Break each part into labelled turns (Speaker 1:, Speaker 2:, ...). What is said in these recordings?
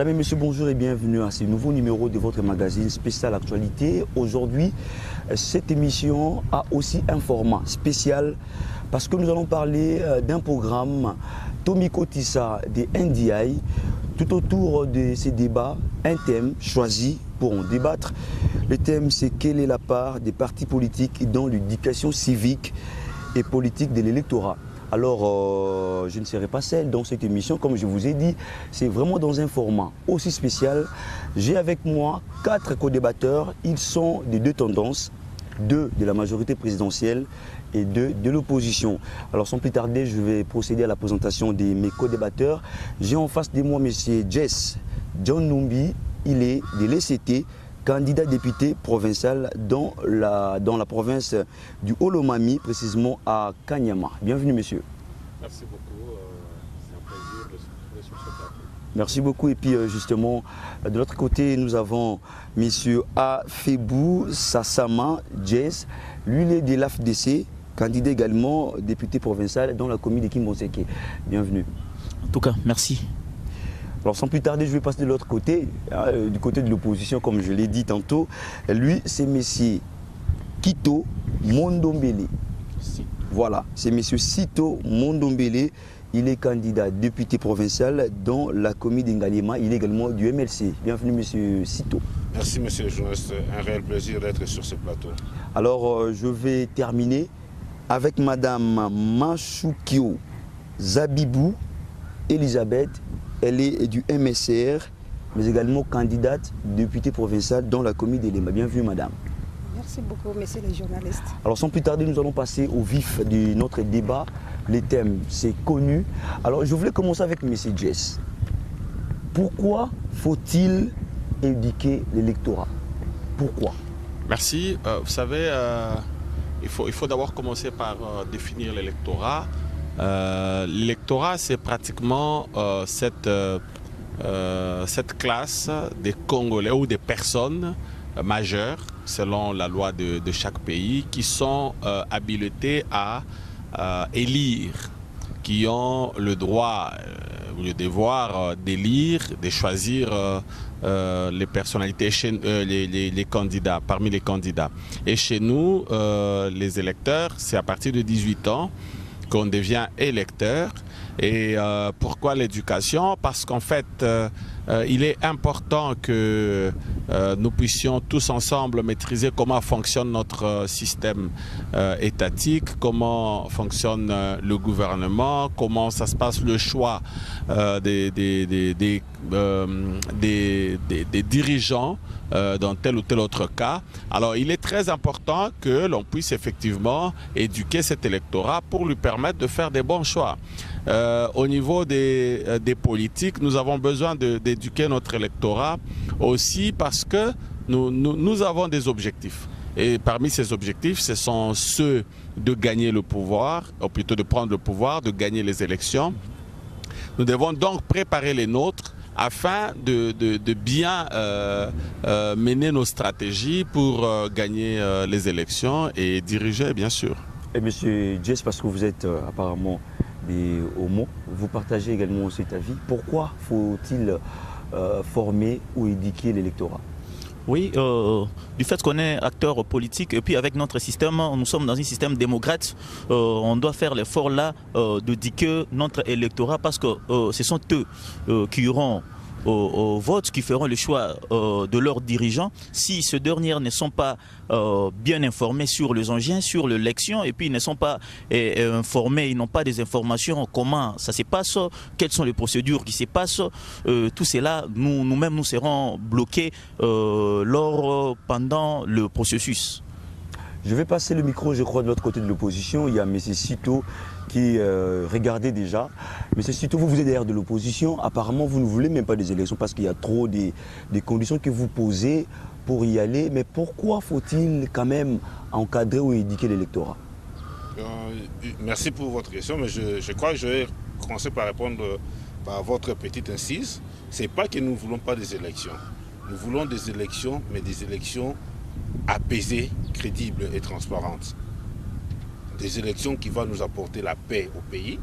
Speaker 1: Mesdames et messieurs, bonjour et bienvenue à ce nouveau numéro de votre magazine spécial Actualité. Aujourd'hui, cette émission a aussi un format spécial parce que nous allons parler d'un programme Tomiko Tissa de NDI. Tout autour de ces débats, un thème choisi pour en débattre. Le thème, c'est quelle est la part des partis politiques dans l'éducation civique et politique de l'électorat. Alors, je ne serai pas seul dans cette émission, comme je vous ai dit, c'est vraiment dans un format aussi spécial. J'ai avec moi 4 co-débatteurs, ils sont des deux tendances, 2 de la majorité présidentielle et 2 de l'opposition. Alors sans plus tarder, je vais procéder à la présentation de mes co-débatteurs. J'ai en face de moi M. Jess John Numbi, il est de l'ECT, candidat député provincial dans la province du Olomami, précisément à Kanyama. Bienvenue, monsieur.
Speaker 2: Merci beaucoup. C'est un plaisir de se retrouver sur ce plateau.
Speaker 1: Merci beaucoup. Et puis, justement, de l'autre côté, nous avons monsieur Afebou Sassama Jess. Lui, il est de l'AFDC, candidat également député provincial dans la commune de Kimbonseke. Bienvenue.
Speaker 3: En tout cas, merci.
Speaker 1: Alors sans plus tarder, je vais passer de l'autre côté, du côté de l'opposition, comme je l'ai dit tantôt. Lui, c'est M. Kito Mondombele. Voilà, c'est M. Sito Mondombele. Il est candidat député provincial dans la commune d'Ngalema. Il est également du MLC. Bienvenue, M. Sito.
Speaker 2: Merci, monsieur le journaliste. Un réel plaisir d'être sur ce plateau.
Speaker 1: Alors, je vais terminer avec Mme Machukio Zabibou Elisabeth. Elle est du MSR, mais également candidate députée provinciale dans la commune d'Elema. Bienvenue, madame.
Speaker 4: Merci beaucoup, messieurs les journalistes.
Speaker 1: Alors, sans plus tarder, nous allons passer au vif de notre débat. Les thèmes, c'est connu. Alors, je voulais commencer avec M. Jess. Pourquoi faut-il éduquer l'électorat? Pourquoi?
Speaker 2: Merci. Vous savez, il faut d'abord commencer par définir l'électorat. L'électorat, c'est pratiquement cette classe des Congolais ou des personnes majeures, selon la loi de chaque pays, qui sont habilitées à élire, qui ont le droit ou le devoir d'élire, de choisir les personnalités, les candidats, parmi les candidats. Et chez nous, les électeurs, c'est à partir de 18 ans qu'on devient électeur. Et pourquoi l'éducation? Parce qu'en fait, il est important que nous puissions tous ensemble maîtriser comment fonctionne notre système étatique, comment fonctionne le gouvernement, comment ça se passe le choix des dirigeants dans tel ou tel autre cas. Alors il est très important que l'on puisse effectivement éduquer cet électorat pour lui permettre de faire des bons choix. Au niveau des politiques, nous avons besoin d'éduquer notre électorat aussi parce que nous avons des objectifs. Et parmi ces objectifs, ce sont ceux de gagner le pouvoir, ou plutôt de prendre le pouvoir, de gagner les élections. Nous devons donc préparer les nôtres afin de bien mener nos stratégies pour gagner les élections et diriger, bien sûr.
Speaker 1: Et monsieur Jess, parce que vous êtes apparemment des homos, vous partagez également cet avis. Pourquoi faut-il former ou éduquer l'électorat?
Speaker 3: Oui, du fait qu'on est acteur politique et puis avec notre système, nous sommes dans un système démocrate, on doit faire l'effort là d'éduquer notre électorat parce que ce sont eux qui iront au vote, qui feront le choix de leurs dirigeants. Si ces derniers ne sont pas bien informés sur les enjeux, sur l'élection, et puis ils ne sont pas informés, ils n'ont pas des informations, comment ça se passe, quelles sont les procédures qui se passent, tout cela, nous-mêmes, nous serons bloqués pendant le processus.
Speaker 1: Je vais passer le micro, je crois, de l'autre côté de l'opposition. Il y a M. Sito qui regardait déjà. M. Sito, vous êtes derrière de l'opposition. Apparemment, vous ne voulez même pas des élections parce qu'il y a trop des conditions que vous posez pour y aller. Mais pourquoi faut-il quand même encadrer ou éduquer l'électorat?
Speaker 2: Merci pour votre question, mais je crois que je vais commencer par répondre par votre petite incise. Ce n'est pas que nous ne voulons pas des élections. Nous voulons des élections, mais des élections apaisées, crédibles et transparentes. Des élections qui vont nous apporter la paix au pays,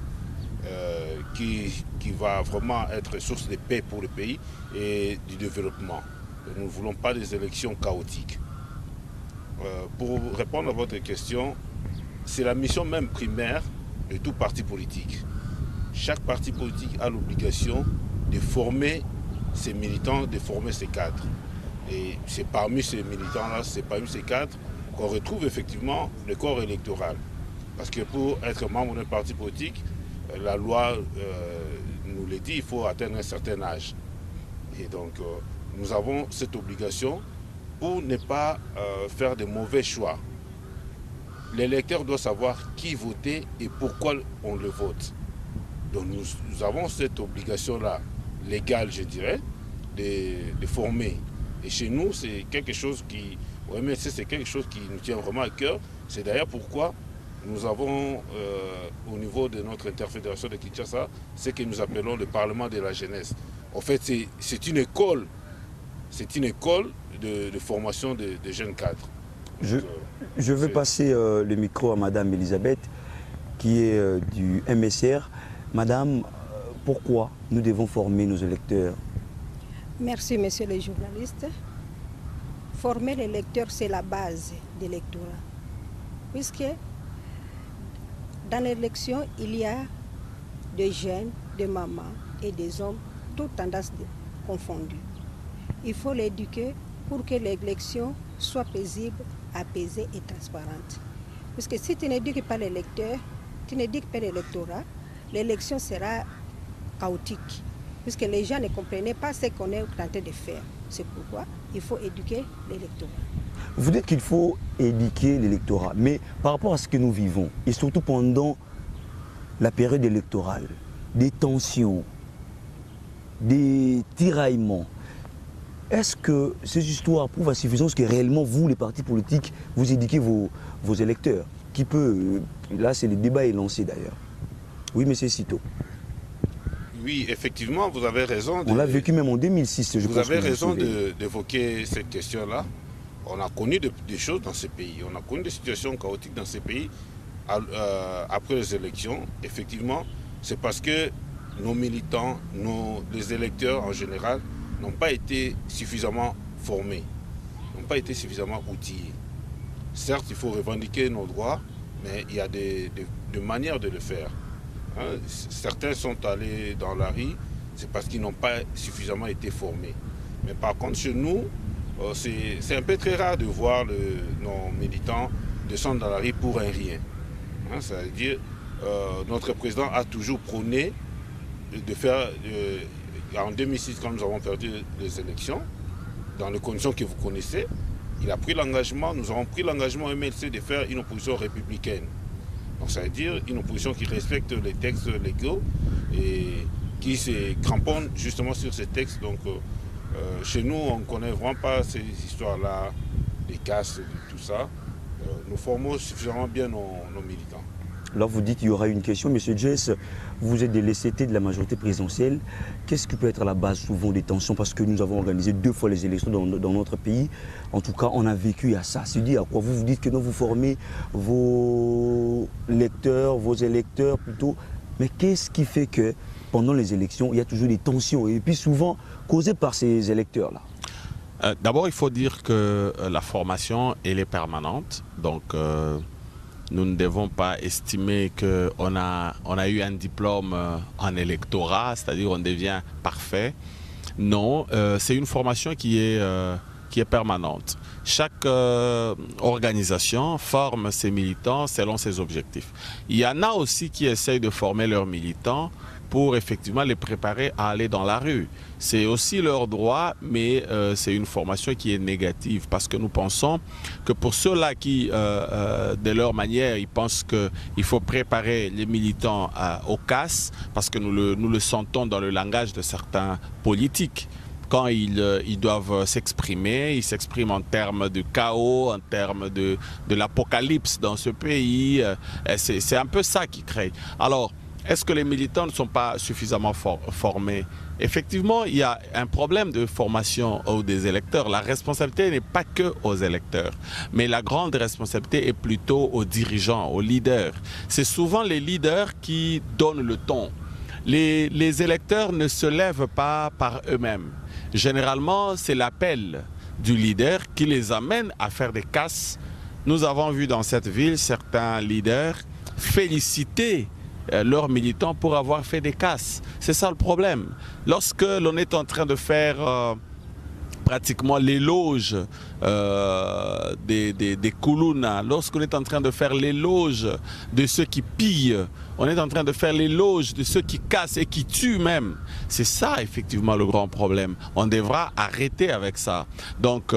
Speaker 5: qui va vraiment être source de paix pour le pays et du développement. Nous ne voulons pas des élections chaotiques. Pour répondre à votre question, c'est la mission même primaire de tout parti politique. Chaque parti politique a l'obligation de former ses militants, de former ses cadres. Et c'est parmi ces militants-là, c'est parmi ces cadres qu'on retrouve effectivement le corps électoral. Parce que pour être membre d'un parti politique, la loi nous le dit, il faut atteindre un certain âge. Et donc, nous avons cette obligation pour ne pas faire de mauvais choix. L'électeur doit savoir qui voter et pourquoi on le vote. Donc nous avons cette obligation-là, légale je dirais, de former. Et chez nous, c'est quelque chose qui, c'est quelque chose qui nous tient vraiment à cœur. C'est d'ailleurs pourquoi nous avons au niveau de notre interfédération de Kinshasa ce que nous appelons le Parlement de la jeunesse. En fait, c'est une école. C'est une école de formation de jeunes cadres.
Speaker 1: Je vais passer le micro à Madame Elisabeth, qui est du MSR. Madame, pourquoi nous devons former nos électeurs?
Speaker 4: Merci, monsieur le journaliste. Former les lecteurs, c'est la base de l'électorat. Puisque dans l'élection, il y a des jeunes, des mamans et des hommes, toutes tendances confondues. Il faut l'éduquer pour que l'élection soit paisible, apaisée et transparente. Puisque si tu n'éduques pas les lecteurs, tu n'éduques pas l'électorat, l'élection sera chaotique. Puisque les gens ne comprenaient pas ce qu'on est en train de faire. C'est pourquoi il faut éduquer l'électorat.
Speaker 1: Vous dites qu'il faut éduquer l'électorat, mais par rapport à ce que nous vivons, et surtout pendant la période électorale, des tensions, des tiraillements, est-ce que ces histoires prouvent à suffisance que réellement vous, les partis politiques, vous éduquez vos électeurs? Qui peut, là c'est le débat est lancé d'ailleurs. Oui, monsieur Cito.
Speaker 5: Oui, effectivement, vous avez raison.
Speaker 1: On l'a vécu même en 2006, je
Speaker 5: vous
Speaker 1: pense.
Speaker 5: Vous avez raison d'évoquer cette question-là. On a connu des choses dans ces pays. On a connu des situations chaotiques dans ces pays après les élections. Effectivement, c'est parce que nos militants, les électeurs en général, n'ont pas été suffisamment formés, n'ont pas été suffisamment outillés. Certes, il faut revendiquer nos droits, mais il y a des manières de le faire. Hein, certains sont allés dans la rue, c'est parce qu'ils n'ont pas suffisamment été formés. Mais par contre, chez nous, c'est un peu très rare de voir nos militants descendre dans la rue pour un rien. Hein, ça veut dire, notre président a toujours prôné de faire, en 2006, quand nous avons perdu les élections, dans les conditions que vous connaissez, il a pris l'engagement, nous avons pris l'engagement au MLC de faire une opposition républicaine. Donc ça veut dire une opposition qui respecte les textes légaux et qui se cramponne justement sur ces textes. Donc chez nous, on ne connaît vraiment pas ces histoires-là, des casses, tout ça. Nous formons suffisamment bien nos militants.
Speaker 1: Alors vous dites qu'il y aura une question, monsieur Jess, vous êtes de l'ECT de la majorité présidentielle. Qu'est-ce qui peut être à la base souvent des tensions? Parce que nous avons organisé 2 fois les élections dans notre pays. En tout cas, on a vécu à ça. C'est dit à quoi vous dites que non, vous formez vos lecteurs, vos électeurs plutôt. Mais qu'est-ce qui fait que pendant les élections, il y a toujours des tensions et puis souvent causées par ces électeurs-là?
Speaker 2: D'abord, il faut dire que la formation, elle est permanente. Donc, nous ne devons pas estimer qu'on a eu un diplôme en électorat, c'est-à-dire on devient parfait. Non, c'est une formation qui est permanente. Chaque organisation forme ses militants selon ses objectifs. Il y en a aussi qui essayent de former leurs militants pour effectivement les préparer à aller dans la rue. C'est aussi leur droit, mais c'est une formation qui est négative parce que nous pensons que pour ceux-là qui, de leur manière, ils pensent qu'il faut préparer les militants au casse, parce que nous le sentons dans le langage de certains politiques. Quand ils doivent s'exprimer, ils s'expriment en termes de chaos, en termes de l'apocalypse dans ce pays. C'est un peu ça qui crée. Alors, Est-ce que les militants ne sont pas suffisamment formés? Effectivement, il y a un problème de formation des électeurs. La responsabilité n'est pas que aux électeurs, mais la grande responsabilité est plutôt aux dirigeants, aux leaders. C'est souvent les leaders qui donnent le ton. Les électeurs ne se lèvent pas par eux-mêmes. Généralement, c'est l'appel du leader qui les amène à faire des casses. Nous avons vu dans cette ville certains leaders féliciter leurs militants pour avoir fait des casses. C'est ça le problème. Lorsque l'on est en train de faire pratiquement l'éloge des Koulouna, lorsqu'on est en train de faire l'éloge de ceux qui pillent, on est en train de faire l'éloge de ceux qui cassent et qui tuent même. C'est ça effectivement le grand problème. On devra arrêter avec ça. Donc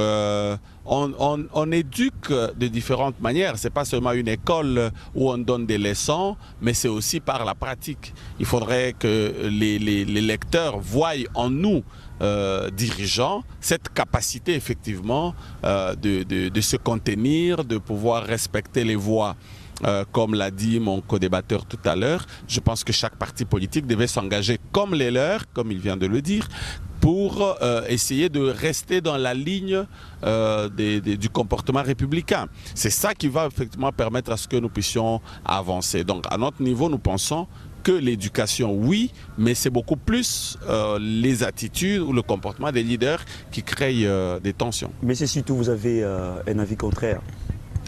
Speaker 2: on éduque de différentes manières. Ce n'est pas seulement une école où on donne des leçons, mais c'est aussi par la pratique. Il faudrait que les lecteurs voient en nous, dirigeants, cette capacité effectivement de se contenir, de pouvoir respecter les voix. Comme l'a dit mon co-débatteur tout à l'heure, je pense que chaque parti politique devait s'engager comme les leurs, comme il vient de le dire, pour essayer de rester dans la ligne du comportement républicain. C'est ça qui va effectivement permettre à ce que nous puissions avancer. Donc à notre niveau, nous pensons que l'éducation, oui, mais c'est beaucoup plus les attitudes ou le comportement des leaders qui créent des tensions.
Speaker 1: Mais c'est surtout, vous avez un avis contraire.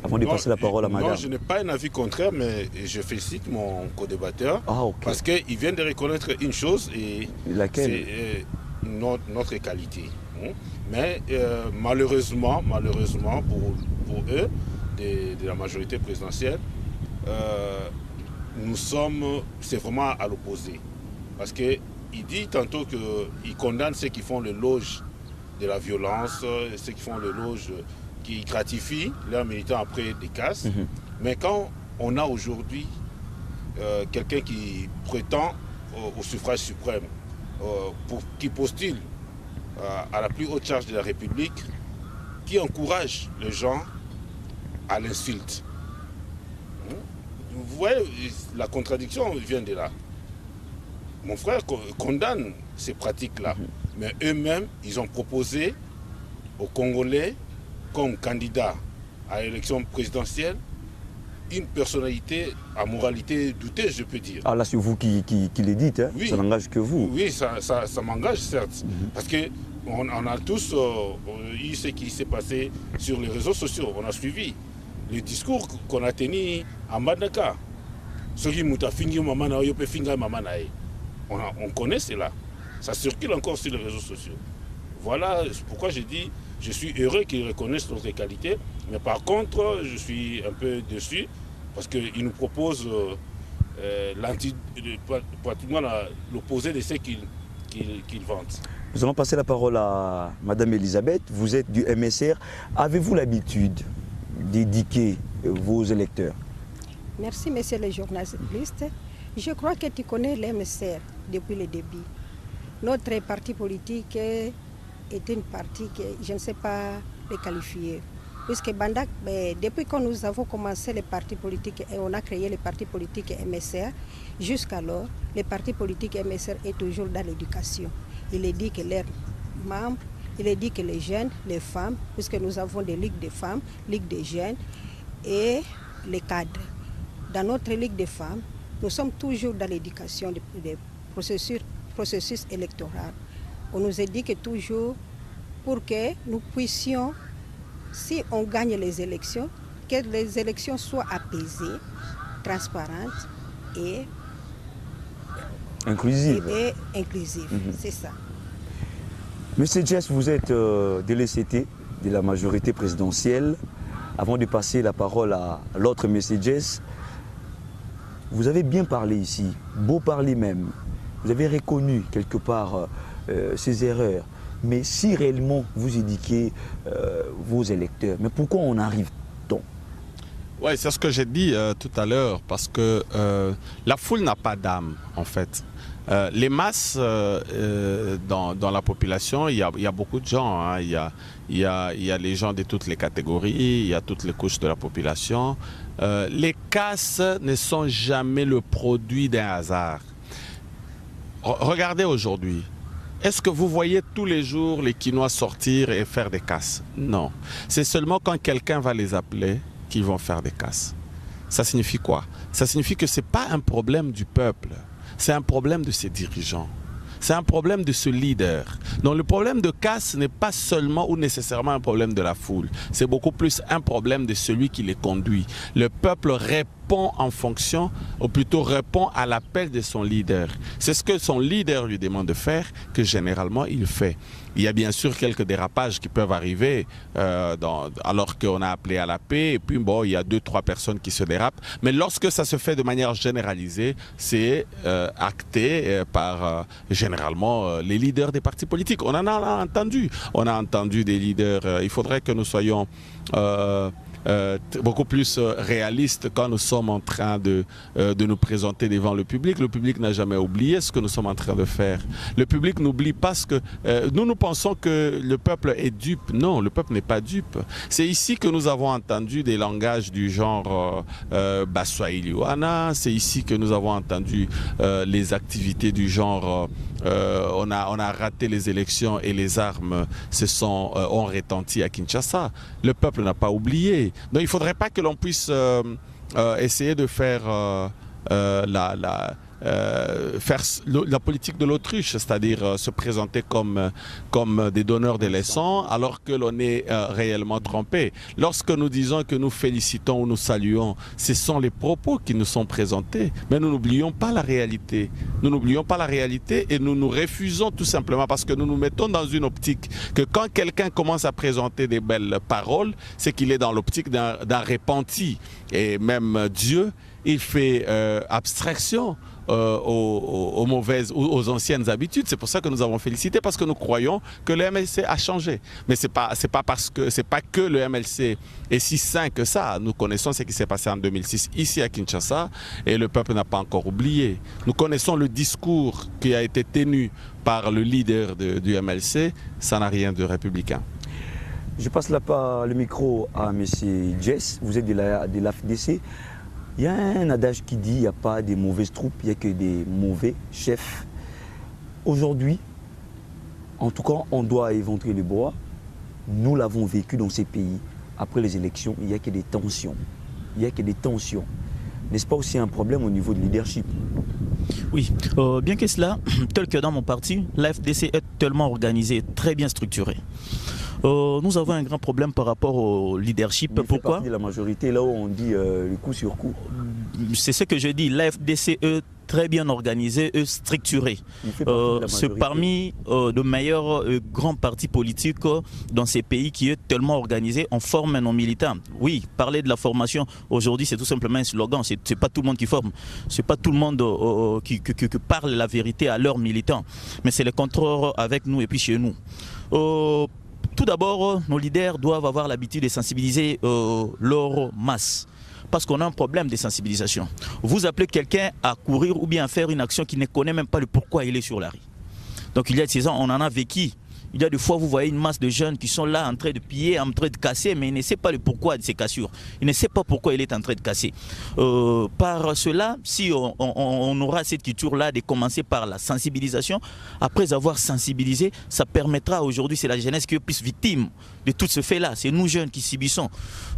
Speaker 1: Avant de passer la parole à madame.
Speaker 5: Non, je n'ai pas un avis contraire, mais je félicite mon co-débatteur.
Speaker 1: Ah, okay.
Speaker 5: Parce qu'il vient de reconnaître une chose, et
Speaker 1: c'est
Speaker 5: notre qualité. Mais malheureusement pour eux, de la majorité présidentielle, c'est vraiment à l'opposé. Parce qu'il dit tantôt qu'il condamne ceux qui font l'éloge de la violence, ceux qui font l'éloge, qui gratifient leurs militants après des casses. Mais quand on a aujourd'hui quelqu'un qui prétend au suffrage suprême, qui postule à la plus haute charge de la République, qui encourage les gens à l'insulte. Vous voyez, la contradiction vient de là. Mon frère condamne ces pratiques-là, mais eux-mêmes, ils ont proposé aux Congolais, comme candidat à l'élection présidentielle, une personnalité à moralité douteuse, je peux dire.
Speaker 1: Ah là, c'est vous qui le dites, hein? Oui. Ça n'engage que vous.
Speaker 5: Oui, ça m'engage, certes. Parce qu'on a tous eu ce qui s'est passé sur les réseaux sociaux. On a suivi le discours qu'on a tenu à Mbandaka. On connaît cela. Ça circule encore sur les réseaux sociaux. Voilà pourquoi j'ai dit, je suis heureux qu'ils reconnaissent notre qualité, mais par contre, je suis un peu déçu parce qu'ils nous proposent pratiquement l'opposé de ce qu'ils vantent.
Speaker 1: Nous allons passer la parole à Madame Elisabeth. Vous êtes du MSR. Avez-vous l'habitude d'éduquer vos électeurs?
Speaker 4: Merci, monsieur le journaliste. Je crois que tu connais l'MSR depuis le début. Notre parti politique est une partie que je ne sais pas le qualifier. Puisque Bandak, depuis que nous avons commencé les partis politiques et on a créé les partis politiques MSR, jusqu'alors, les partis politiques MSR est toujours dans l'éducation. Il est dit que leurs membres, il est dit que les jeunes, les femmes, puisque nous avons des ligues de femmes, ligues de jeunes et les cadres. Dans notre ligue de femmes, nous sommes toujours dans l'éducation des processus électoral. On nous indique toujours pour que nous puissions, si on gagne les élections, que les élections soient apaisées, transparentes et
Speaker 1: inclusives.
Speaker 4: C'est ça.
Speaker 1: Monsieur Jess, vous êtes de l'ECT, de la majorité présidentielle. Avant de passer la parole à l'autre monsieur Jess, vous avez bien parlé ici, beau parler même. Vous avez reconnu quelque part ces erreurs. Mais si réellement vous éduquez vos électeurs, mais pourquoi on arrive-t-on?
Speaker 2: Oui, c'est ce que j'ai dit tout à l'heure, parce que la foule n'a pas d'âme, en fait. Les masses dans la population, il y a beaucoup de gens. Hein. Il y a les gens de toutes les catégories, il y a toutes les couches de la population. Les casses ne sont jamais le produit d'un hasard. Regardez aujourd'hui. Est-ce que vous voyez tous les jours les Quinois sortir et faire des casses? Non. C'est seulement quand quelqu'un va les appeler qu'ils vont faire des casses. Ça signifie quoi? Ça signifie que ce n'est pas un problème du peuple. C'est un problème de ses dirigeants. C'est un problème de ce leader. Donc le problème de casse n'est pas seulement ou nécessairement un problème de la foule. C'est beaucoup plus un problème de celui qui les conduit. Le peuple répond en fonction, ou plutôt répond à l'appel de son leader. C'est ce que son leader lui demande de faire que généralement il fait. Il y a bien sûr quelques dérapages qui peuvent arriver alors qu'on a appelé à la paix et puis bon, il y a 2-3 personnes qui se dérapent. Mais lorsque ça se fait de manière généralisée, c'est acté par généralement les leaders des partis politiques. On en a entendu. On a entendu des leaders. Il faudrait que nous soyons beaucoup plus réaliste quand nous sommes en train de nous présenter devant le public. Le public n'a jamais oublié ce que nous sommes en train de faire. Le public n'oublie pas ce que... nous pensons que le peuple est dupe. Non, le peuple n'est pas dupe. C'est ici que nous avons entendu des langages du genre Baswahili-Wana. C'est ici que nous avons entendu les activités du genre on a raté les élections et les armes ont retenti à Kinshasa. Le peuple n'a pas oublié. Donc il ne faudrait pas que l'on puisse essayer de faire faire la politique de l'autruche, c'est-à-dire se présenter comme des donneurs de leçons alors que l'on est réellement trompé. Lorsque nous disons que nous félicitons ou nous saluons, ce sont les propos qui nous sont présentés, mais nous n'oublions pas la réalité. Nous n'oublions pas la réalité et nous nous refusons tout simplement parce que nous nous mettons dans une optique que quand quelqu'un commence à présenter des belles paroles, c'est qu'il est dans l'optique d'un repenti. Et même Dieu, il fait abstraction aux mauvaises, aux anciennes habitudes. C'est pour ça que nous avons félicité, parce que nous croyons que le MLC a changé. Mais c'est pas que le MLC est si sain que ça. Nous connaissons ce qui s'est passé en 2006 ici à Kinshasa et le peuple n'a pas encore oublié. Nous connaissons le discours qui a été tenu par le leader du MLC. Ça n'a rien de républicain.
Speaker 1: Je passe le micro à M. Jess. Vous êtes de l'AFDC. Il y a un adage qui dit qu'il n'y a pas de mauvaises troupes, il n'y a que des mauvais chefs. Aujourd'hui, en tout cas, on doit éventrer le bois. Nous l'avons vécu dans ces pays. Après les élections, il n'y a que des tensions. Il n'y a que des tensions. N'est-ce pas aussi un problème au niveau de leadership?
Speaker 3: Oui, bien que cela, tel que dans mon parti, l'AFDC est tellement organisé, très bien structuré. Nous avons un grand problème par rapport au leadership.
Speaker 1: Il
Speaker 3: Pourquoi?
Speaker 1: fait partie de la majorité, là où on dit le coup sur coup.
Speaker 3: C'est ce que je dis, l'AFDC est très bien organisé et structuré. C'est parmi de meilleurs grands partis politiques dans ces pays qui est tellement organisé. On forme nos militants. Oui, parler de la formation aujourd'hui, c'est tout simplement un slogan. C'est pas tout le monde qui forme. C'est pas tout le monde qui parle la vérité à leurs militants. Mais c'est le contraire avec nous et puis chez nous. Tout d'abord, nos leaders doivent avoir l'habitude de sensibiliser leur masse. Parce qu'on a un problème de sensibilisation. Vous appelez quelqu'un à courir ou bien à faire une action qui ne connaît même pas le pourquoi il est sur la rue. Donc il y a 16 ans, on en a vécu. Il y a des fois, vous voyez une masse de jeunes qui sont là en train de piller, en train de casser, mais ils ne savent pas le pourquoi de ces cassures. Ils ne savent pas pourquoi il est en train de casser. Par cela, si on aura cette culture-là de commencer par la sensibilisation, après avoir sensibilisé, ça permettra aujourd'hui, c'est la jeunesse qui est plus victime de tout ce fait-là. C'est nous jeunes qui subissons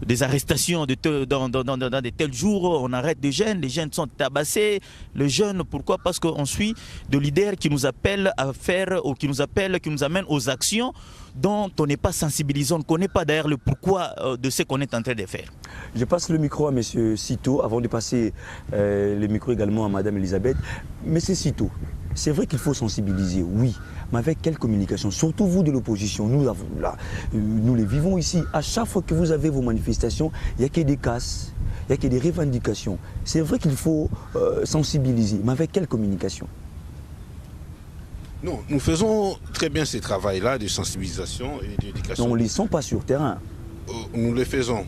Speaker 3: des arrestations dans de tels jours. On arrête des jeunes, les jeunes sont tabassés. Les jeunes, pourquoi? Parce qu'on suit de leaders qui nous appellent à faire, ou qui nous amènent aux actions dont on n'est pas sensibilisé, on ne connaît pas d'ailleurs le pourquoi de ce qu'on est en train de faire.
Speaker 1: Je passe le micro à M. Cito, avant de passer le micro également à Mme Elisabeth. M. Cito, c'est vrai qu'il faut sensibiliser, oui, mais avec quelle communication? Surtout vous de l'opposition, nous les vivons ici. À chaque fois que vous avez vos manifestations, il n'y a que des casses, il n'y a que des revendications. C'est vrai qu'il faut sensibiliser, mais avec quelle communication?
Speaker 5: Non, nous faisons très bien ce travail-là de sensibilisation et d'éducation.
Speaker 1: On ne les sent pas sur terrain.
Speaker 5: Nous le faisons.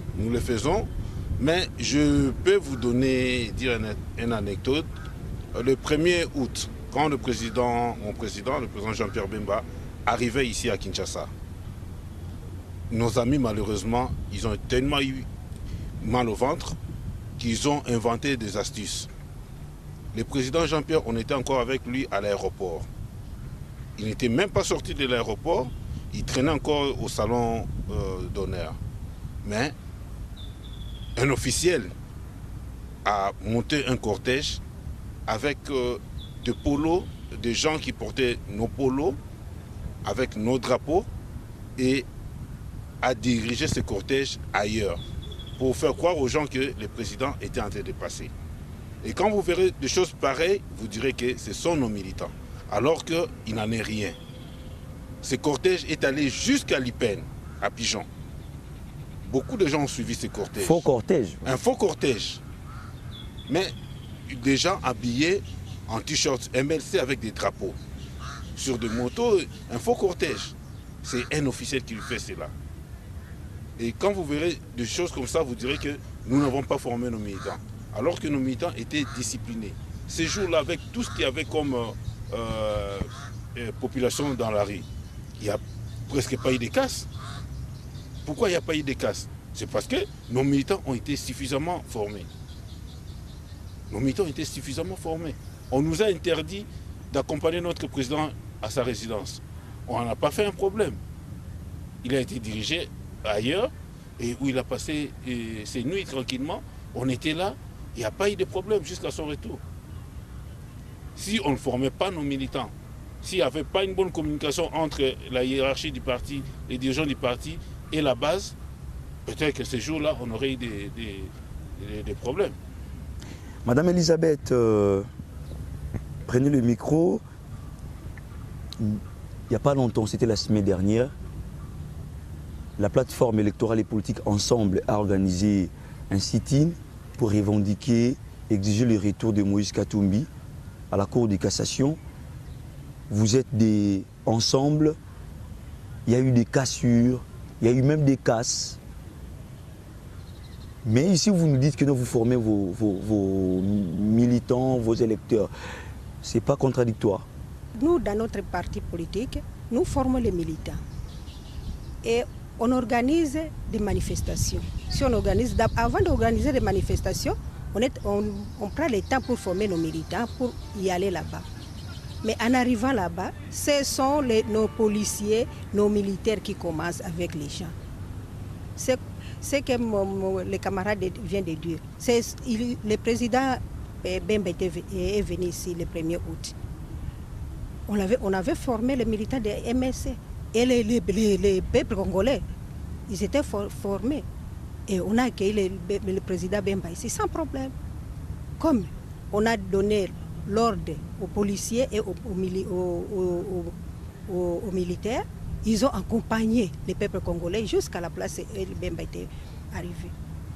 Speaker 5: Mais je peux vous dire une anecdote. Le 1er août, quand le président Jean-Pierre Bemba, arrivait ici à Kinshasa, nos amis, malheureusement, ils ont tellement eu mal au ventre qu'ils ont inventé des astuces. Le président Jean-Pierre, on était encore avec lui à l'aéroport. Il n'était même pas sorti de l'aéroport, il traînait encore au salon d'honneur. Mais un officiel a monté un cortège avec des polos, des gens qui portaient nos polos, avec nos drapeaux, et a dirigé ce cortège ailleurs pour faire croire aux gens que le président était en train de passer. Et quand vous verrez des choses pareilles, vous direz que ce sont nos militants, alors qu'il n'en est rien. Ce cortège est allé jusqu'à Lipen, à Pigeon. Beaucoup de gens ont suivi ce cortège.
Speaker 1: Faux cortège.
Speaker 5: Un faux cortège. Mais des gens habillés en t-shirt MLC avec des drapeaux. Sur des motos, un faux cortège. C'est un officiel qui fait cela. Et quand vous verrez des choses comme ça, vous direz que nous n'avons pas formé nos militants. Alors que nos militants étaient disciplinés. Ces jours-là, avec tout ce qu'il y avait comme population dans la rue, il n'y a presque pas eu de casse. Pourquoi il n'y a pas eu de casse? C'est parce que nos militants ont été suffisamment formés. Nos militants ont été suffisamment formés. On nous a interdit d'accompagner notre président à sa résidence. On n'en a pas fait un problème. Il a été dirigé ailleurs et où il a passé ses nuits tranquillement. On était là, il n'y a pas eu de problème jusqu'à son retour. Si on ne formait pas nos militants, s'il n'y avait pas une bonne communication entre la hiérarchie du parti, les dirigeants du parti et la base, peut-être que ces jours-là, on aurait eu des problèmes.
Speaker 1: Madame Elisabeth, prenez le micro. Il n'y a pas longtemps, c'était la semaine dernière, la plateforme électorale et politique Ensemble a organisé un sit-in pour revendiquer, exiger le retour de Moïse Katumbi à la Cour de cassation. Vous êtes ensemble, il y a eu des cassures, il y a eu même des casses. Mais ici, vous nous dites que vous formez vos militants, vos électeurs. Ce n'est pas contradictoire.
Speaker 4: Nous, dans notre parti politique, nous formons les militants. Et on organise des manifestations. Si on organise, avant d'organiser des manifestations, on prend le temps pour former nos militants, pour y aller là-bas. Mais en arrivant là-bas, ce sont nos policiers, nos militaires qui commencent avec les gens. C'est ce que le camarade vient de dire. Le président Bemba est venu ici le 1er août. On avait formé les militants de MSC. Et les peuples congolais, ils étaient formés. Et on a accueilli le président Bemba ici sans problème. Comme on a donné l'ordre aux policiers et aux militaires, ils ont accompagné les peuples congolais jusqu'à la place où Bemba était arrivé.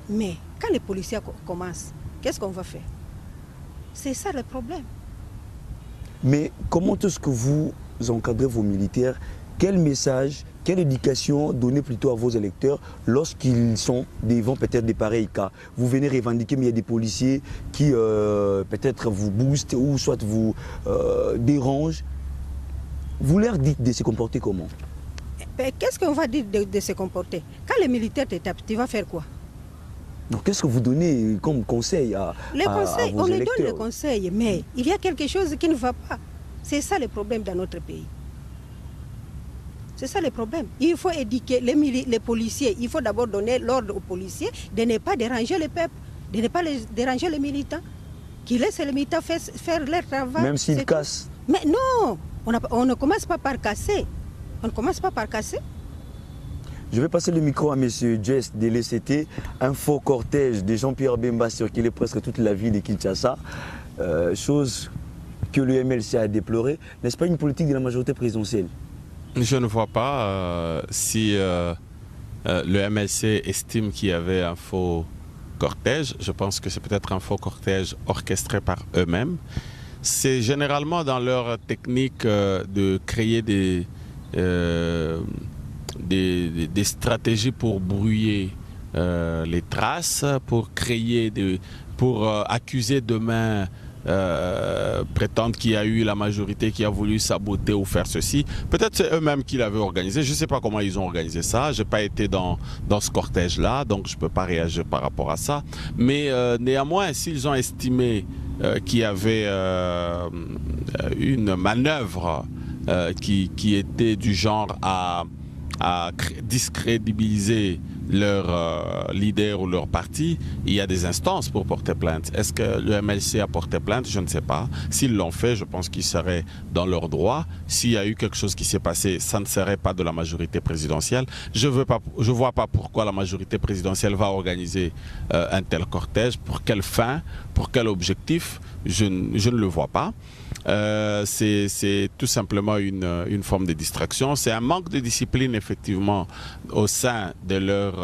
Speaker 4: Mais quand les policiers commencent, qu'est-ce qu'on va faire? C'est ça le problème.
Speaker 1: Mais comment est-ce que vous encadrez vos militaires? Quel message, quelle éducation donner plutôt à vos électeurs lorsqu'ils sont devant peut-être des pareils cas? Vous venez revendiquer, mais il y a des policiers qui peut-être vous boostent ou soit vous dérangent. Vous leur dites de se comporter comment?
Speaker 4: Qu'est-ce qu'on va dire de se comporter? Quand les militaires te tapent, tu vas faire quoi?
Speaker 1: Donc qu'est-ce que vous donnez comme conseil à vos électeurs?
Speaker 4: On les donne les conseils, mais il y a quelque chose qui ne va pas. C'est ça le problème dans notre pays. C'est ça le problème. Il faut éduquer les policiers. Il faut d'abord donner l'ordre aux policiers de ne pas déranger le peuple, de ne pas déranger les militants, qu'ils laissent les militants faire leur travail.
Speaker 1: Même s'ils cassent.
Speaker 4: Mais non, on ne commence pas par casser. On ne commence pas par casser.
Speaker 1: Je vais passer le micro à M. Jess de l'ECT, un faux cortège de Jean-Pierre Bemba circulait presque toute la ville de Kinshasa, chose que le MLC a déplorée. N'est-ce pas une politique de la majorité présidentielle?
Speaker 2: Je ne vois pas si le MLC estime qu'il y avait un faux cortège. Je pense que c'est peut-être un faux cortège orchestré par eux-mêmes. C'est généralement dans leur technique de créer des stratégies pour brouiller les traces, pour accuser demain, prétendre qu'il y a eu la majorité qui a voulu saboter ou faire ceci. Peut-être c'est eux-mêmes qui l'avaient organisé. Je ne sais pas comment ils ont organisé ça. Je n'ai pas été dans ce cortège-là, donc je ne peux pas réagir par rapport à ça. Mais néanmoins, s'ils ont estimé qu'il y avait une manœuvre qui était du genre à discrédibiliser leur leader ou leur parti, il y a des instances pour porter plainte. Est-ce que le MLC a porté plainte? Je ne sais pas. S'ils l'ont fait, je pense qu'ils seraient dans leur droit. S'il y a eu quelque chose qui s'est passé, ça ne serait pas de la majorité présidentielle. Je ne vois pas pourquoi la majorité présidentielle va organiser un tel cortège. Pour quelle fin? Pour quel objectif? Je ne le vois pas. C'est tout simplement une forme de distraction. C'est un manque de discipline, effectivement, au sein de leur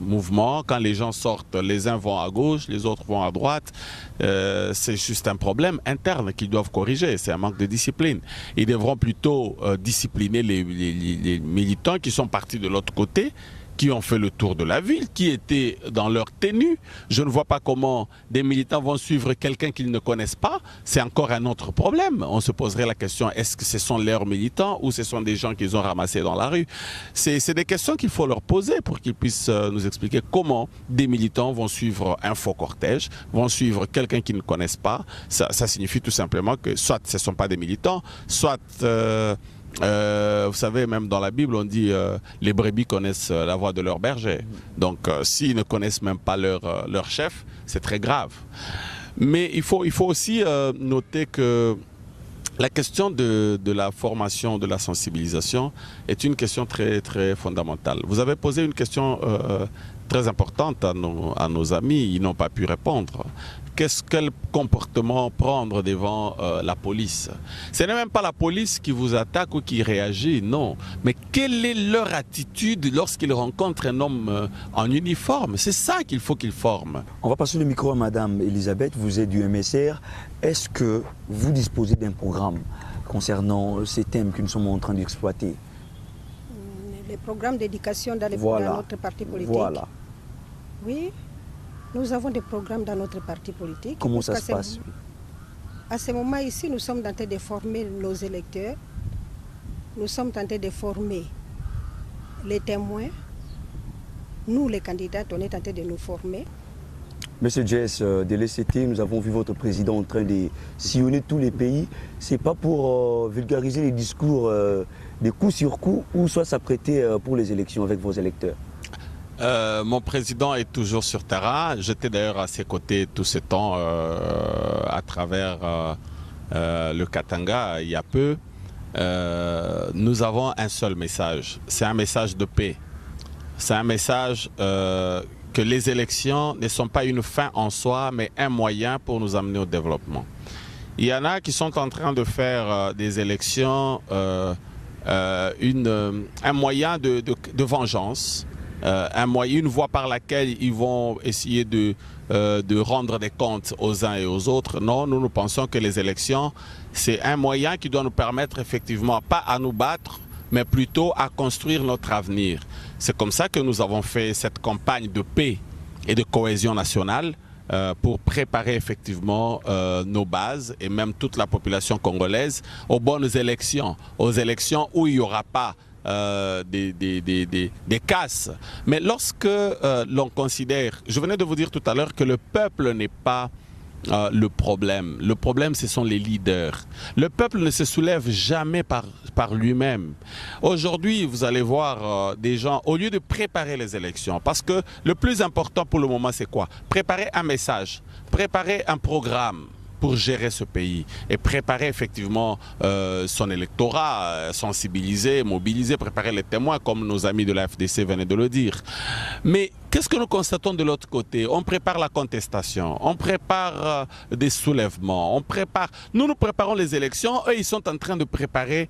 Speaker 2: mouvement. Quand les gens sortent, les uns vont à gauche, les autres vont à droite. C'est juste un problème interne qu'ils doivent corriger. C'est un manque de discipline. Ils devront plutôt discipliner les militants qui sont partis de l'autre côté, qui ont fait le tour de la ville, qui étaient dans leur tenue. Je ne vois pas comment des militants vont suivre quelqu'un qu'ils ne connaissent pas. C'est encore un autre problème. On se poserait la question, est-ce que ce sont leurs militants ou ce sont des gens qu'ils ont ramassés dans la rue? C'est des questions qu'il faut leur poser pour qu'ils puissent nous expliquer comment des militants vont suivre un faux cortège, vont suivre quelqu'un qu'ils ne connaissent pas. Ça signifie tout simplement que soit ce ne sont pas des militants, soit... vous savez, même dans la Bible, on dit les brebis connaissent la voix de leur berger. Donc, s'ils ne connaissent même pas leur chef, c'est très grave. Mais il faut aussi noter que la question de la formation, de la sensibilisation est une question très, très fondamentale. Vous avez posé une question très importante à nos amis, ils n'ont pas pu répondre. Quel comportement prendre devant la police? Ce n'est même pas la police qui vous attaque ou qui réagit, non. Mais quelle est leur attitude lorsqu'ils rencontrent un homme en uniforme? C'est ça qu'il faut qu'ils forment.
Speaker 1: On va passer le micro à Madame Elisabeth, vous êtes du MSR. Est-ce que vous disposez d'un programme concernant ces thèmes que nous sommes en train d'exploiter?
Speaker 4: Les programmes d'éducation dans notre parti politique.
Speaker 1: Voilà.
Speaker 4: Oui. Nous avons des programmes dans notre parti politique.
Speaker 1: Comment ça se passe?
Speaker 4: À ce moment ici, nous sommes en train de former nos électeurs. Nous sommes en train de former les témoins. Nous, les candidats, on est en train de nous former.
Speaker 1: Monsieur Jess, de l'ECT, nous avons vu votre président en train de sillonner tous les pays. Ce n'est pas pour vulgariser les discours de coup sur coup ou soit s'apprêter pour les élections avec vos électeurs?
Speaker 2: Mon président est toujours sur terrain. J'étais d'ailleurs à ses côtés tout ce temps à travers le Katanga il y a peu. Nous avons un seul message. C'est un message de paix. C'est un message que les élections ne sont pas une fin en soi, mais un moyen pour nous amener au développement. Il y en a qui sont en train de faire des élections un moyen de vengeance. Une voie par laquelle ils vont essayer de rendre des comptes aux uns et aux autres. Non, nous pensons que les élections, c'est un moyen qui doit nous permettre effectivement, pas à nous battre, mais plutôt à construire notre avenir. C'est comme ça que nous avons fait cette campagne de paix et de cohésion nationale pour préparer effectivement nos bases et même toute la population congolaise aux bonnes élections, aux élections où il n'y aura pas des casses. Mais lorsque l'on considère, je venais de vous dire tout à l'heure que le peuple n'est pas le problème. Le problème, ce sont les leaders. Le peuple ne se soulève jamais par lui-même. Aujourd'hui, vous allez voir des gens, au lieu de préparer les élections, parce que le plus important pour le moment, c'est quoi? Préparer un message, préparer un programme pour gérer ce pays et préparer effectivement son électorat, sensibiliser, mobiliser, préparer les témoins comme nos amis de la FDC venaient de le dire. Mais qu'est-ce que nous constatons de l'autre côté? On prépare la contestation, on prépare des soulèvements, nous préparons les élections, eux ils sont en train de préparer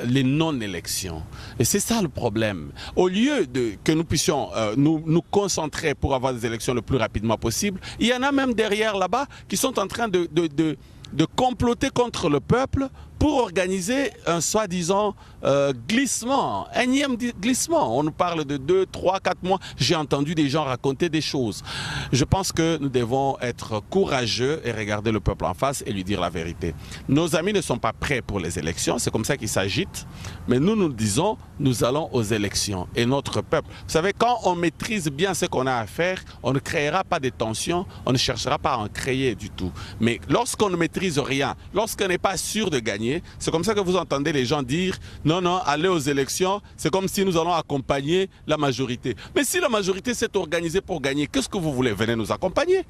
Speaker 2: les non-élections. Et c'est ça le problème. Au lieu que nous puissions nous concentrer pour avoir des élections le plus rapidement possible, il y en a même derrière là-bas qui sont en train de comploter contre le peuple pour organiser un soi-disant glissement, énième glissement. On nous parle de 2, 3, 4 mois. J'ai entendu des gens raconter des choses. Je pense que nous devons être courageux et regarder le peuple en face et lui dire la vérité. Nos amis ne sont pas prêts pour les élections, c'est comme ça qu'ils s'agitent. Mais nous disons, nous allons aux élections. Et notre peuple, vous savez, quand on maîtrise bien ce qu'on a à faire, on ne créera pas de tensions, on ne cherchera pas à en créer du tout. Mais lorsqu'on ne maîtrise rien, lorsqu'on n'est pas sûr de gagner, c'est comme ça que vous entendez les gens dire non, aller aux élections, c'est comme si nous allons accompagner la majorité. Mais si la majorité s'est organisée pour gagner, qu'est-ce que vous voulez? Venez nous accompagner.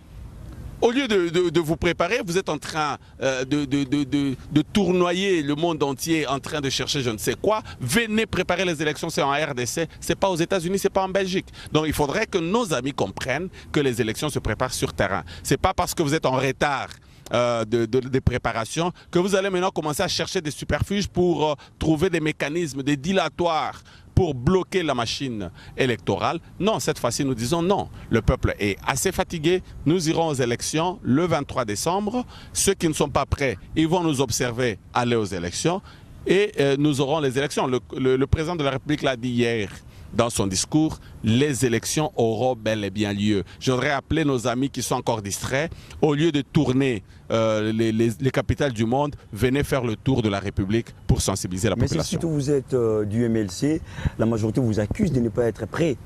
Speaker 2: Au lieu de vous préparer, vous êtes en train de tournoyer le monde entier, en train de chercher je ne sais quoi. Venez préparer les élections, c'est en RDC, c'est pas aux États-Unis, c'est pas en Belgique. Donc il faudrait que nos amis comprennent que les élections se préparent sur terrain. C'est pas parce que vous êtes en retard de préparation que vous allez maintenant commencer à chercher des superfuges pour trouver des mécanismes, des dilatoires pour bloquer la machine électorale. Non, cette fois-ci, nous disons non. Le peuple est assez fatigué. Nous irons aux élections le 23 décembre. Ceux qui ne sont pas prêts, ils vont nous observer aller aux élections et nous aurons les élections. Le président de la République l'a dit hier dans son discours, les élections auront bel et bien lieu. Je voudrais appeler nos amis qui sont encore distraits, au lieu de tourner les capitales du monde, venez faire le tour de la République pour sensibiliser la population.
Speaker 1: Mais si surtout vous êtes du MLC, la majorité vous accuse de ne pas être prêt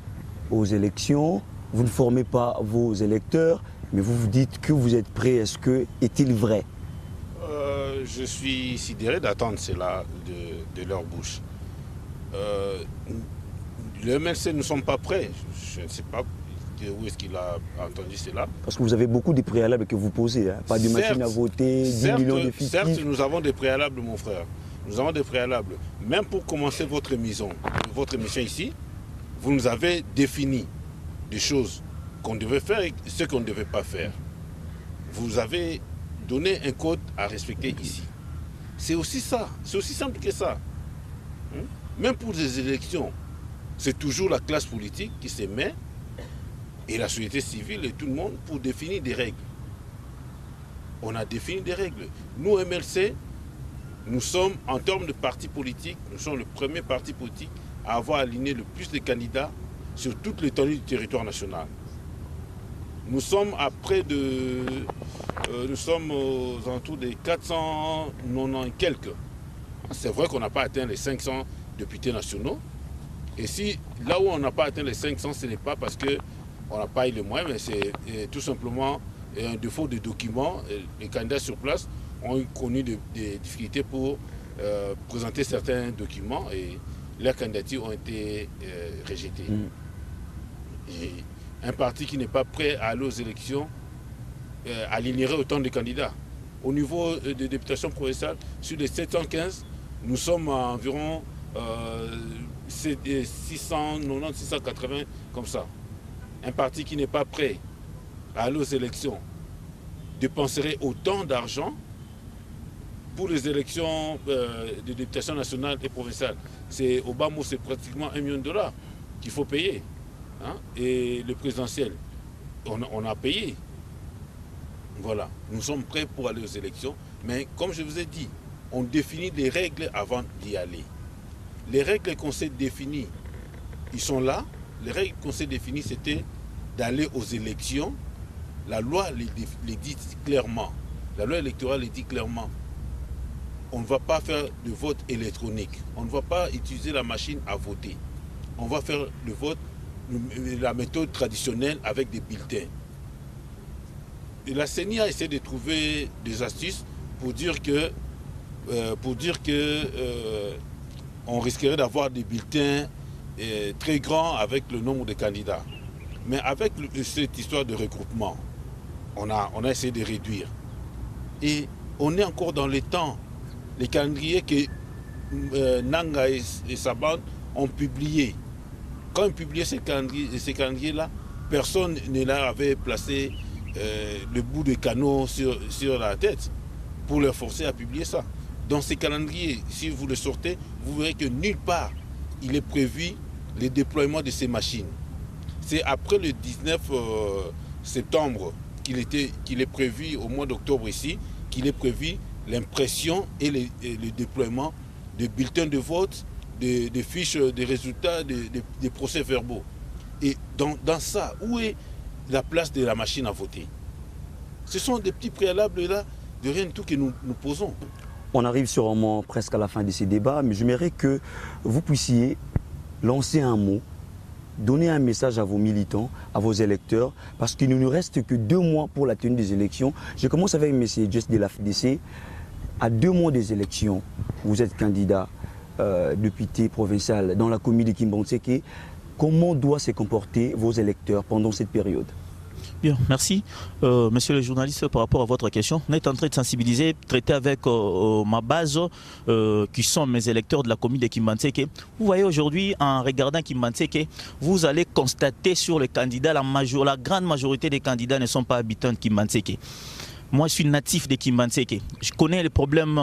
Speaker 1: aux élections, vous ne formez pas vos électeurs, mais vous vous dites que vous êtes prêt. Est-il vrai?
Speaker 5: Je suis sidéré d'attendre cela de leur bouche. Le MLC ne sont pas prêts. Je ne sais pas où est-ce qu'il a entendu cela.
Speaker 1: Parce que vous avez beaucoup de préalables que vous posez. Hein. Pas de machine à voter, 10 millions de fictifs.
Speaker 5: Certes, nous avons des préalables, mon frère. Nous avons des préalables. Même pour commencer votre émission ici, vous nous avez défini des choses qu'on devait faire et ce qu'on ne devait pas faire. Vous avez donné un code à respecter ici. C'est aussi ça. C'est aussi simple que ça. Même pour des élections, c'est toujours la classe politique qui se met et la société civile et tout le monde pour définir des règles. On a défini des règles. Nous, MLC, nous sommes, en termes de parti politique, nous sommes le premier parti politique à avoir aligné le plus de candidats sur toute l'étendue du territoire national. Nous sommes nous sommes aux alentours des 490 et quelques. C'est vrai qu'on n'a pas atteint les 500 députés nationaux. Et si là où on n'a pas atteint les 500, ce n'est pas parce qu'on n'a pas eu les moyens, mais c'est tout simplement un défaut de documents. Les candidats sur place ont connu des difficultés pour présenter certains documents et leurs candidatures ont été rejetées. Et un parti qui n'est pas prêt à aller aux élections alignerait autant de candidats. Au niveau des députations provinciales, sur les 715, nous sommes à environ 690, 680, comme ça. Un parti qui n'est pas prêt à aller aux élections dépenserait autant d'argent pour les élections de députation nationale et provinciale. Au bas mot, c'est pratiquement $1 million qu'il faut payer. Hein? Et le présidentiel, on a payé. Voilà, nous sommes prêts pour aller aux élections, mais comme je vous ai dit, on définit les règles avant d'y aller. Les règles qu'on s'est définies, ils sont là. Les règles qu'on s'est définies, c'était d'aller aux élections. La loi les dit clairement. La loi électorale les dit clairement. On ne va pas faire de vote électronique. On ne va pas utiliser la machine à voter. On va faire le vote, la méthode traditionnelle avec des bulletins. Et la CENI a essayé de trouver des astuces pour dire que on risquerait d'avoir des bulletins très grands avec le nombre de candidats. Mais avec cette histoire de regroupement, on a essayé de réduire. Et on est encore dans les temps. Les calendriers que Nanga et sa bande ont publiés. Quand ils publiaient ces calendriers-là, personne ne leur avait placé le bout de canot sur la tête pour leur forcer à publier ça. Dans ces calendriers, si vous le sortez, vous verrez que nulle part il est prévu le déploiement de ces machines. C'est après le 19 septembre qu'il est prévu, au mois d'octobre ici, qu'il est prévu l'impression et le déploiement de bulletins de vote, des fiches, des résultats, des procès-verbaux. Et dans ça, où est la place de la machine à voter? Ce sont des petits préalables là, de rien du tout que nous posons.
Speaker 1: On arrive sûrement presque à la fin de ces débats, mais j'aimerais que vous puissiez lancer un mot, donner un message à vos militants, à vos électeurs, parce qu'il ne nous reste que 2 mois pour la tenue des élections. Je commence avec M. Jess de la FDC. À 2 mois des élections, vous êtes candidat député provincial dans la commune de Kimbantseke. Comment doivent se comporter vos électeurs pendant cette période?
Speaker 3: Bien, merci. Monsieur le journaliste, par rapport à votre question, on est en train de sensibiliser, traiter avec ma base, qui sont mes électeurs de la commune de Kimbantseke. Vous voyez aujourd'hui, en regardant Kimbantseke, vous allez constater sur les candidats, la grande majorité des candidats ne sont pas habitants de Kimbantseke. Moi, je suis natif de Kimbantseke. Je connais les problèmes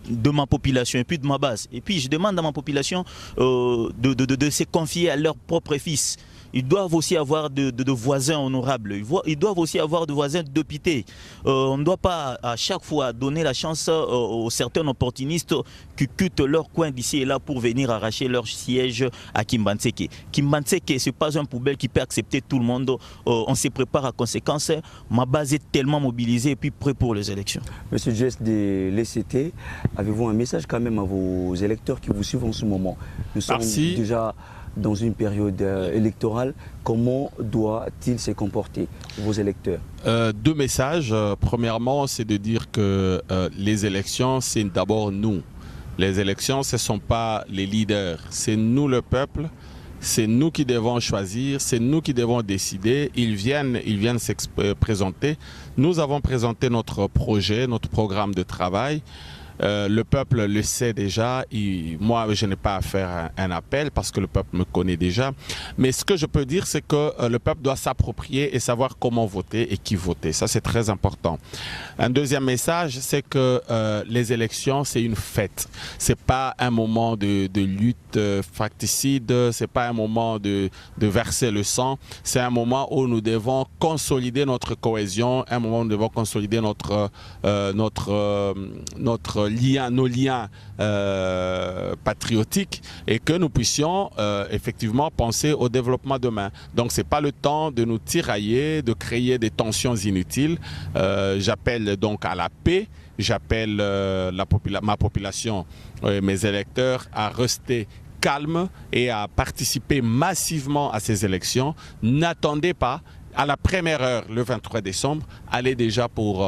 Speaker 3: de ma population et puis de ma base. Et puis, je demande à ma population de se confier à leurs propres fils. Ils doivent aussi avoir de voisins honorables. Ils doivent aussi avoir de voisins députés. On ne doit pas à chaque fois donner la chance aux certains opportunistes qui quittent leur coin d'ici et là pour venir arracher leur siège à Kimbantseke. Kimbantseke, ce n'est pas un poubelle qui peut accepter tout le monde. On se prépare à conséquence. Ma base est tellement mobilisée et puis prêt pour les élections.
Speaker 1: Monsieur Jess de l'ECT, avez-vous un message quand même à vos électeurs qui vous suivent en ce moment? Nous sommes déjà dans une période électorale. Comment doit-il se comporter, vos électeurs?
Speaker 2: 2 messages. Premièrement, c'est de dire que les élections, c'est d'abord nous. Les élections, ce ne sont pas les leaders, c'est nous le peuple. C'est nous qui devons choisir, c'est nous qui devons décider. Ils viennent se présenter. Nous avons présenté notre projet, notre programme de travail. Le peuple le sait déjà. Moi, je n'ai pas à faire un appel parce que le peuple me connaît déjà. Mais ce que je peux dire, c'est que le peuple doit s'approprier et savoir comment voter et qui voter. Ça, c'est très important. Un deuxième message, c'est que les élections, c'est une fête. C'est pas un moment de lutte fratricide. C'est pas un moment de verser le sang. C'est un moment où nous devons consolider notre cohésion, un moment où nous devons consolider nos liens patriotiques et que nous puissions effectivement penser au développement demain. Donc ce n'est pas le temps de nous tirailler, de créer des tensions inutiles. J'appelle donc à la paix, j'appelle ma population, mes électeurs à rester calme et à participer massivement à ces élections. N'attendez pas à la première heure, le 23 décembre, allez déjà pour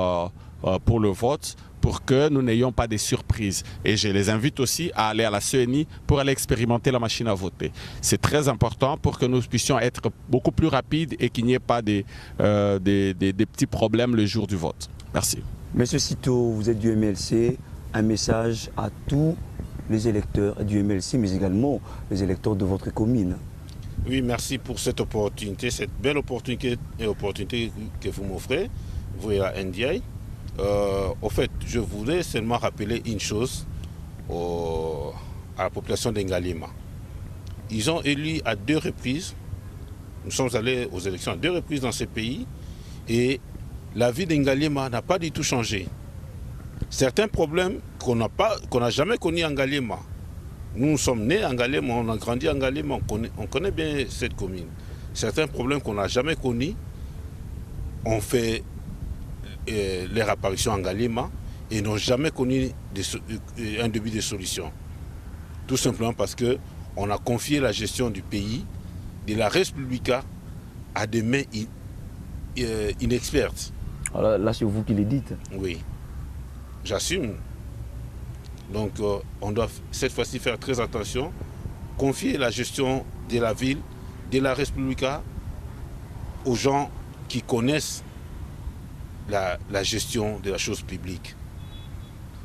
Speaker 2: le vote, pour que nous n'ayons pas de surprises. Et je les invite aussi à aller à la CENI pour aller expérimenter la machine à voter. C'est très important pour que nous puissions être beaucoup plus rapides et qu'il n'y ait pas des petits problèmes le jour du vote. Merci.
Speaker 1: Monsieur Cito, vous êtes du MLC. Un message à tous les électeurs du MLC, mais également les électeurs de votre commune.
Speaker 5: Oui, merci pour cette opportunité, cette belle opportunité que vous m'offrez, vous et la NDI. Au fait, je voulais seulement rappeler une chose à la population d'Ngalema. Ils ont élu à 2 reprises, nous sommes allés aux élections à 2 reprises dans ce pays, et la vie d'Ngalema n'a pas du tout changé. Certains problèmes qu'on n'a jamais connus en Ngalema. Nous sommes nés en Ngalema, on a grandi en Ngalema, on connaît bien cette commune. Certains problèmes qu'on n'a jamais connus, on fait leur apparition en Ngalema et n'ont jamais connu un début de solution. Tout simplement parce qu'on a confié la gestion du pays, de la Respublica, à des mains inexpertes.
Speaker 1: Alors là, c'est vous qui le dites.
Speaker 5: Oui, j'assume. Donc on doit cette fois-ci faire très attention, confier la gestion de la ville, de la Respublica, aux gens qui connaissent la gestion de la chose publique.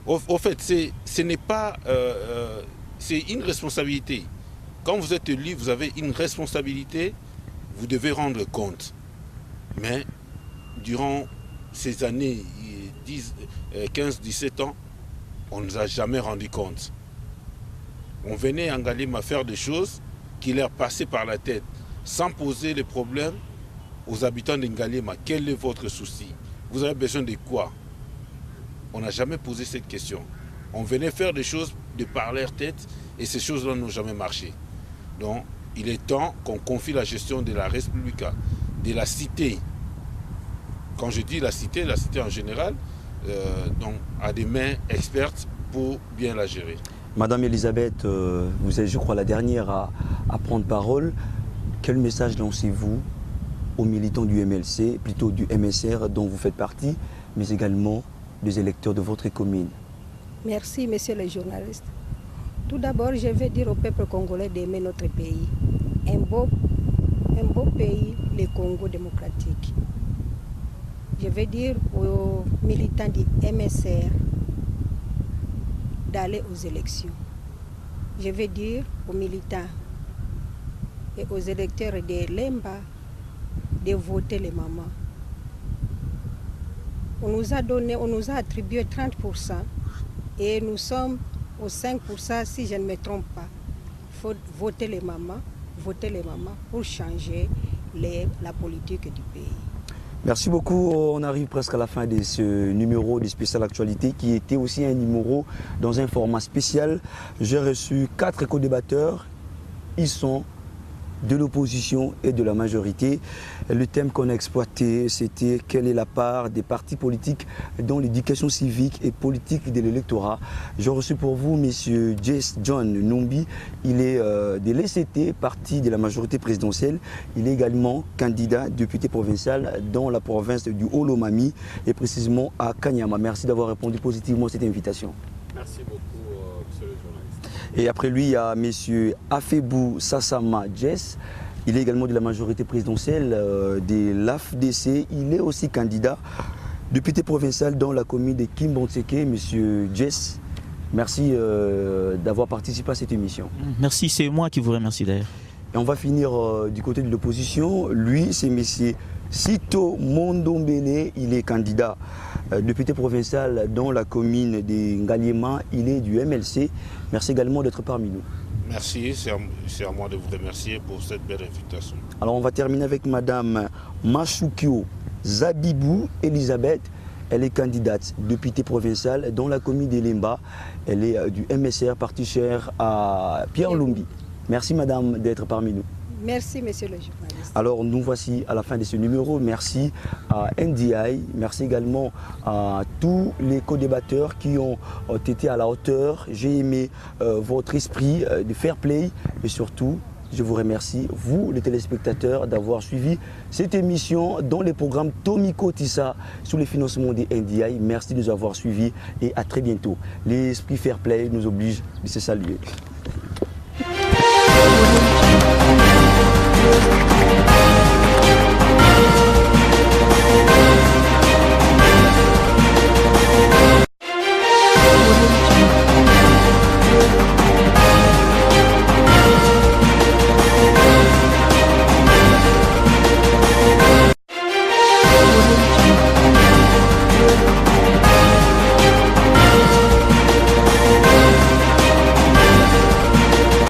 Speaker 5: Au fait, ce n'est pas... c'est une responsabilité. Quand vous êtes élu, vous avez une responsabilité, vous devez rendre compte. Mais durant ces années, 15-17 ans, on ne nous a jamais rendu compte. On venait en Ngalema faire des choses qui leur passaient par la tête, sans poser les problèmes aux habitants de Ngalema. Quel est votre souci? Vous avez besoin de quoi? on n'a jamais posé cette question. On venait faire des choses de par leur tête et ces choses-là n'ont jamais marché. Donc, il est temps qu'on confie la gestion de la Respublica, de la cité. Quand je dis la cité en général, donc, à des mains expertes pour bien la gérer.
Speaker 1: Madame Elisabeth, vous êtes, je crois, la dernière à prendre parole. Quel message lancez-vous aux militants du MLC, plutôt du MSR dont vous faites partie, mais également des électeurs de votre commune?
Speaker 4: Merci, messieurs les journalistes. Tout d'abord, je vais dire au peuple congolais d'aimer notre pays. Un beau pays, le Congo démocratique. Je vais dire aux militants du MSR d'aller aux élections. Je vais dire aux militants et aux électeurs de Lemba de voter les mamans. On nous a attribué 30% et nous sommes aux 5% si je ne me trompe pas. Il faut voter les mamans pour changer la politique du pays.
Speaker 1: Merci beaucoup. On arrive presque à la fin de ce numéro de Spécial Actualité qui était aussi un numéro dans un format spécial. J'ai reçu 4 co-débatteurs. Ils sont de l'opposition et de la majorité. Le thème qu'on a exploité, c'était quelle est la part des partis politiques dans l'éducation civique et politique de l'électorat. J'ai reçu pour vous M. Jess John Numbi. Il est de l'ECT, parti de la majorité présidentielle. Il est également candidat député provincial dans la province du Haut-Lomami et précisément à Kanyama. Merci d'avoir répondu positivement à cette invitation.
Speaker 2: Merci beaucoup, monsieur le journaliste.
Speaker 1: Et après lui, il y a M. Afebou Sassama Jess. Il est également de la majorité présidentielle de l'AFDC. Il est aussi candidat député provincial dans la commune de Kimbonseke. M. Jess, merci d'avoir participé à cette émission.
Speaker 3: Merci, c'est moi qui vous remercie d'ailleurs.
Speaker 1: Et on va finir du côté de l'opposition. Lui, c'est M. Sito Mondombele. Il est candidat député provincial dans la commune de Ngaliema. Il est du MLC. Merci également d'être parmi nous.
Speaker 5: Merci, c'est à moi de vous remercier pour cette belle invitation.
Speaker 1: Alors on va terminer avec Madame Mashukio Zabibou Elisabeth. Elle est candidate députée provinciale dans la commune de Lemba. Elle est du MSR, parti cher à Pierre Lumbi. Merci Madame d'être parmi nous.
Speaker 4: Merci monsieur le journaliste.
Speaker 1: Alors nous voici à la fin de ce numéro. Merci à NDI, merci également à tous les co-débatteurs qui ont été à la hauteur. J'ai aimé votre esprit de fair play et surtout je vous remercie, vous les téléspectateurs, d'avoir suivi cette émission dans les programmes Tomiko Tissa sous le financement des NDI. Merci de nous avoir suivis et à très bientôt. L'esprit fair play nous oblige de se saluer.